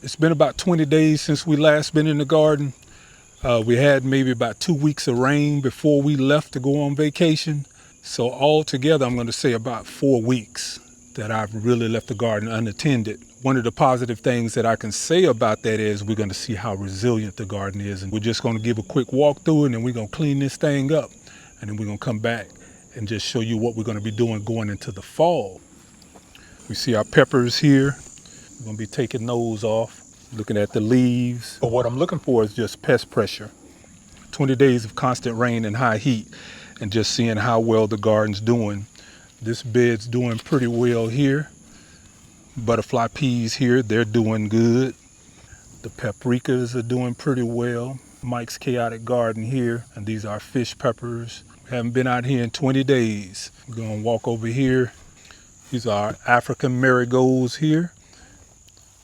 It's been about 20 days since we last been in the garden. We had maybe about 2 weeks of rain before we left to go on vacation. So altogether, I'm going to say about 4 weeks that I've really left the garden unattended. One of the positive things that I can say about that is we're going to see how resilient the garden is. And we're just going to give a quick walk through and then we're going to clean this thing up. And then we're going to come back and just show you what we're going to be doing going into the fall. We see our peppers here. We're going to be taking those off, looking at the leaves. But what I'm looking for is just pest pressure. 20 days of constant rain and high heat, and just seeing how well the garden's doing. This bed's doing pretty well here. Butterfly peas here, they're doing good. The paprikas are doing pretty well. Mike's Chaotic Garden here, and these are fish peppers. We haven't been out here in 20 days. We're gonna walk over here. These are our African marigolds here.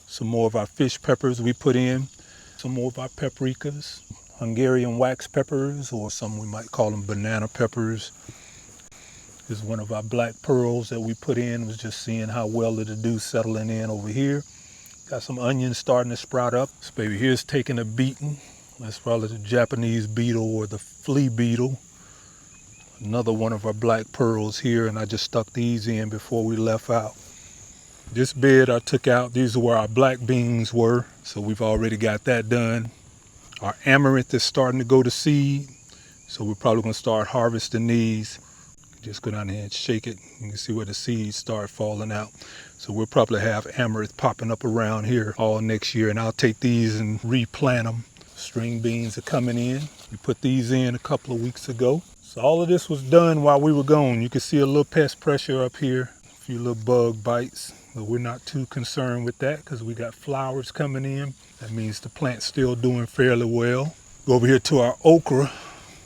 Some more of our fish peppers we put in. Some more of our paprikas. Hungarian wax peppers, or some we might call them banana peppers. This is one of our black pearls that we put in. Was just seeing how well it'll do settling in over here. Got some onions starting to sprout up. This baby here's taking a beating. That's probably the Japanese beetle or the flea beetle. Another one of our black pearls here, and I just stuck these in before we left out. This bed I took out, these are where our black beans were, so we've already got that done. Our amaranth is starting to go to seed, so we're probably gonna start harvesting these. Just go down there and shake it. You can see where the seeds start falling out. So we'll probably have amaranth popping up around here all next year, and I'll take these and replant them. String beans are coming in. We put these in a couple of weeks ago. So all of this was done while we were gone. You can see a little pest pressure up here, a few little bug bites, but we're not too concerned with that because we got flowers coming in. That means the plant's still doing fairly well. Go over here to our okra.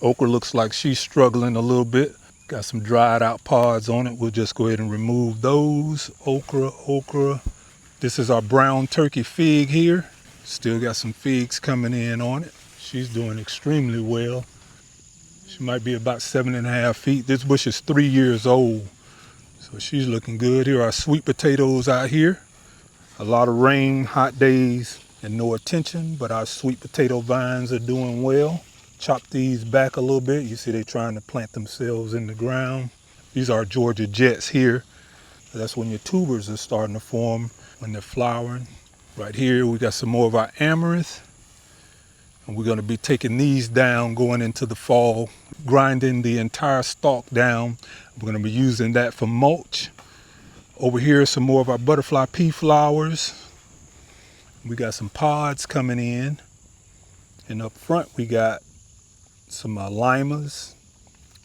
Okra looks like she's struggling a little bit. Got some dried out pods on it. We'll just go ahead and remove those. Okra. This is our brown turkey fig here. Still got some figs coming in on it. She's doing extremely well. She might be about 7.5 feet. This bush is 3 years old. So she's looking good. Here are our sweet potatoes out here. A lot of rain, hot days, and no attention, but our sweet potato vines are doing well. Chop these back a little bit. You see they're trying to plant themselves in the ground. These are Georgia Jets here. That's when your tubers are starting to form, when they're flowering. Right here we got some more of our amaranth. And we're gonna be taking these down going into the fall, grinding the entire stalk down. We're gonna be using that for mulch. Over here, some more of our butterfly pea flowers. We got some pods coming in. And up front, we got some limas.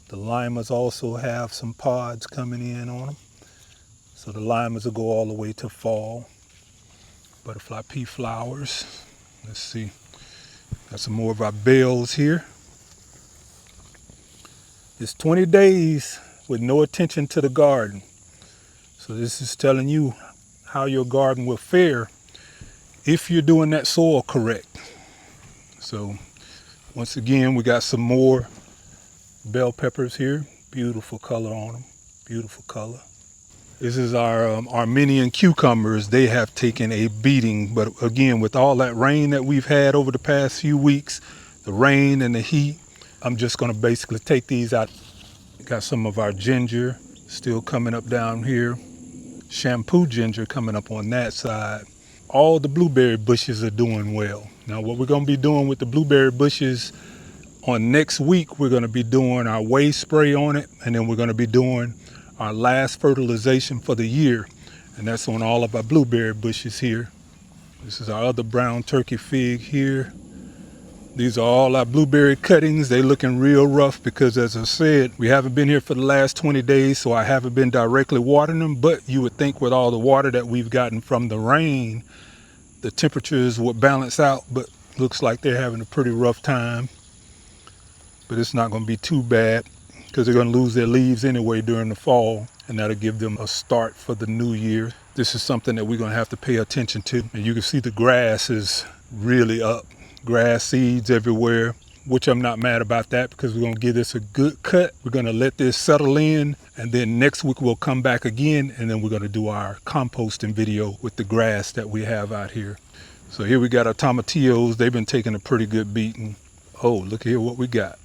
The limas also have some pods coming in on them. So the limas will go all the way to fall. Butterfly pea flowers. Let's see. Got some more of our bells here. It's 20 days with no attention to the garden. So this is telling you how your garden will fare if you're doing that soil correct. So once again, we got some more bell peppers here. Beautiful color on them, beautiful color. This is our Armenian cucumbers. They have taken a beating, but again, with all that rain that we've had over the past few weeks, the rain and the heat, I'm just gonna basically take these out. Got some of our ginger still coming up down here. Shampoo ginger coming up on that side. All the blueberry bushes are doing well. Now what we're gonna be doing with the blueberry bushes on next week, we're gonna be doing our way spray on it, and then we're gonna be doing our last fertilization for the year. And that's on all of our blueberry bushes here. This is our other brown turkey fig here. These are all our blueberry cuttings. They're looking real rough because, as I said, we haven't been here for the last 20 days, so I haven't been directly watering them. But you would think with all the water that we've gotten from the rain, the temperatures would balance out, but looks like they're having a pretty rough time. But it's not going to be too bad because they're going to lose their leaves anyway during the fall, and that'll give them a start for the new year. This is something that we're going to have to pay attention to. And you can see the grass is really up. Grass seeds everywhere. which I'm not mad about that because we're going to give this a good cut. We're going to let this settle in, and then next week we'll come back again, and then we're going to do our composting video with the grass that we have out here. So here we got our tomatillos. They've been taking a pretty good beating. Oh, look here what we got.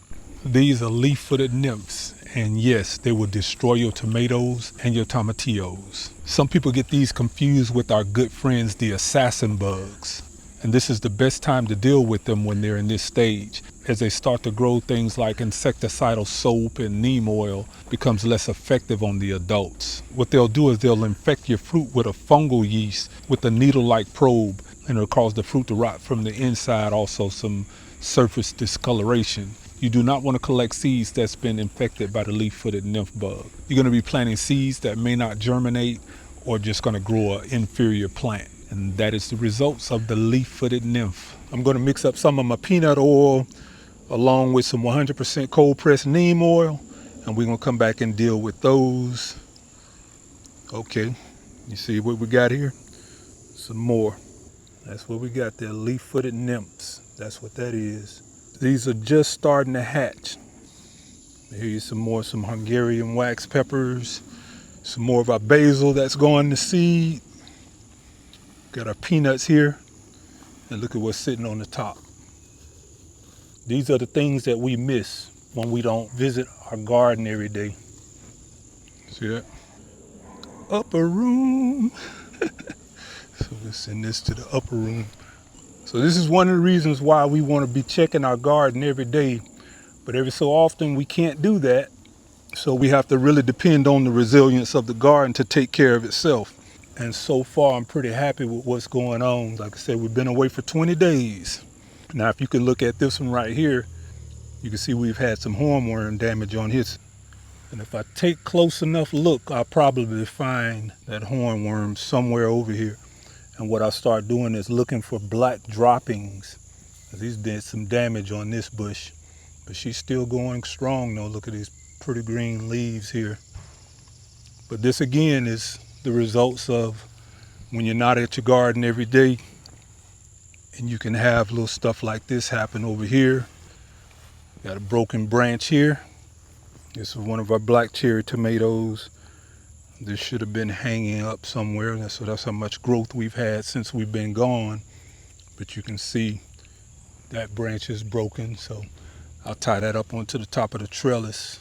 These are leaf-footed nymphs, and yes, they will destroy your tomatoes and your tomatillos. Some people get these confused with our good friends, the assassin bugs. And this is the best time to deal with them when they're in this stage. As they start to grow, things like insecticidal soap and neem oil becomes less effective on the adults. What they'll do is they'll infect your fruit with a fungal yeast with a needle-like probe, and it'll cause the fruit to rot from the inside, also some surface discoloration. You do not want to collect seeds that's been infected by the leaf-footed nymph bug. You're going to be planting seeds that may not germinate or just going to grow an inferior plant. And that is the results of the leaf-footed nymph. I'm going to mix up some of my peanut oil along with some 100% cold-pressed neem oil, and we're going to come back and deal with those. Okay, you see what we got here? Some more. That's what we got there, leaf-footed nymphs. That's what that is. These are just starting to hatch. Here's some more, some Hungarian wax peppers, some more of our basil that's going to seed. Got our peanuts here, and look at what's sitting on the top. These are the things that we miss when we don't visit our garden every day. See that? Upper room. So let's send this to the upper room. So this is one of the reasons why we want to be checking our garden every day, but every so often we can't do that. So we have to really depend on the resilience of the garden to take care of itself. And so far, I'm pretty happy with what's going on. Like I said, we've been away for 20 days. Now, if you can look at this one right here, you can see we've had some hornworm damage on his. And if I take close enough look, I'll probably find that hornworm somewhere over here. And what I start doing is looking for black droppings. He's did some damage on this bush, but she's still going strong though. Look at these pretty green leaves here. But this again is the results of when you're not at your garden every day, and you can have little stuff like this happen over here. Got a broken branch here. This is one of our black cherry tomatoes. This should have been hanging up somewhere. So that's how much growth we've had since we've been gone. But you can see that branch is broken. So I'll tie that up onto the top of the trellis.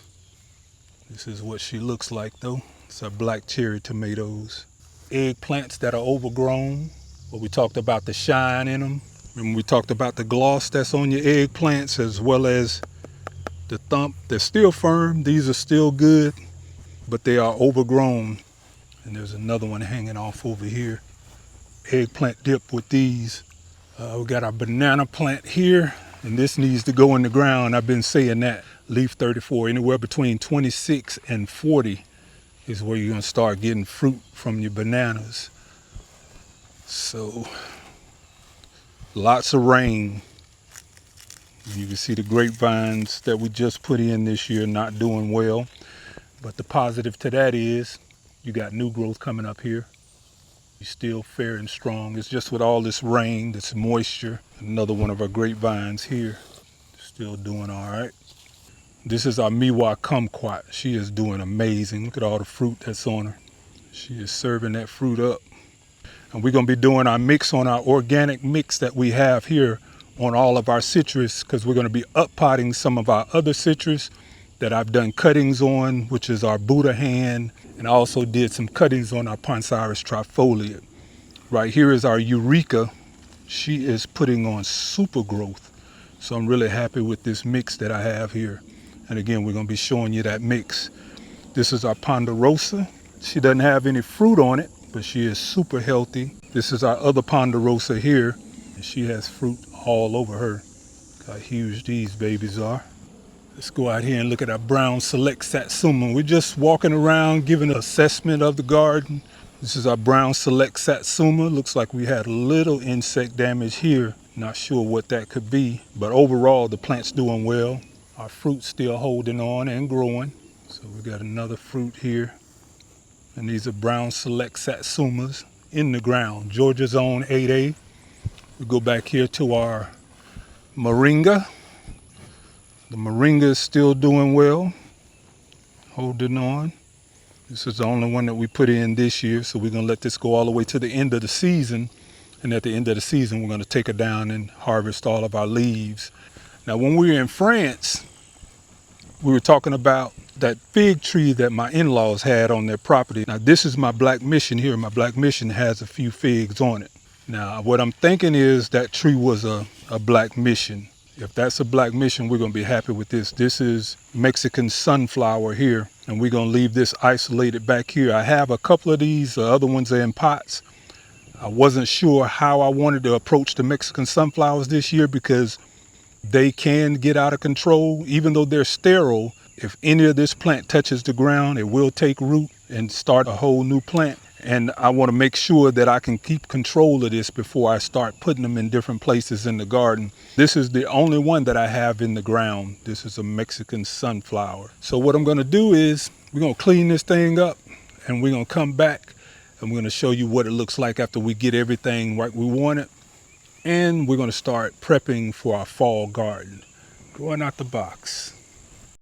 This is what she looks like though. It's our black cherry tomatoes. Eggplants that are overgrown. Well, we talked about the shine in them. Remember we talked about the gloss that's on your eggplants as well as the thump. They're still firm. These are still good, but they are overgrown. And there's another one hanging off over here. Eggplant dip with these. We got our banana plant here, and this needs to go in the ground. I've been saying that. Leaf 34, anywhere between 26 and 40 is where you're gonna start getting fruit from your bananas. So, lots of rain. You can see the grapevines that we just put in this year not doing well. But the positive to that is you got new growth coming up here. You're still fair and strong. It's just with all this rain, this moisture. Another one of our grapevines here. Still doing all right. This is our Miwa kumquat. She is doing amazing. Look at all the fruit that's on her. She is serving that fruit up. And we're going to be doing our mix on our organic mix that we have here on all of our citrus, because we're going to be up potting some of our other citrus that I've done cuttings on, which is our Buddha hand, and I also did some cuttings on our Ponsyrus trifoliate. Right here is our Eureka. She is putting on super growth. So I'm really happy with this mix that I have here. And again, we're going to be showing you that mix. This is our Ponderosa. She doesn't have any fruit on it, but she is super healthy. This is our other Ponderosa here, and she has fruit all over her. Look how huge these babies are. Let's go out here and look at our brown select satsuma. We're just walking around giving an assessment of the garden. This is our brown select satsuma. Looks like we had a little insect damage here. Not sure what that could be, but overall the plant's doing well. Our fruit's still holding on and growing. So we got another fruit here. And these are brown select satsumas in the ground. Georgia's own 8A. We go back here to our moringa. The moringa is still doing well, holding on. This is the only one that we put in this year, so we're gonna let this go all the way to the end of the season. And at the end of the season, we're gonna take it down and harvest all of our leaves. Now, when we were in France, we were talking about that fig tree that my in-laws had on their property. Now, this is my black mission here. My black mission has a few figs on it. Now, what I'm thinking is that tree was a black mission. If that's a black mission, we're gonna be happy with this. This is Mexican sunflower here, and we're gonna leave this isolated back here. I have a couple of these, other ones are in pots. I wasn't sure how I wanted to approach the Mexican sunflowers this year because they can get out of control. Even though they're sterile, if any of this plant touches the ground, it will take root and start a whole new plant. And I want to make sure that I can keep control of this before I start putting them in different places in the garden. This is the only one that I have in the ground. This is a Mexican sunflower. So what I'm going to do is we're going to clean this thing up, and we're going to come back and we're going to show you what it looks like after we get everything right we want it. And we're going to start prepping for our fall garden. Going out the box.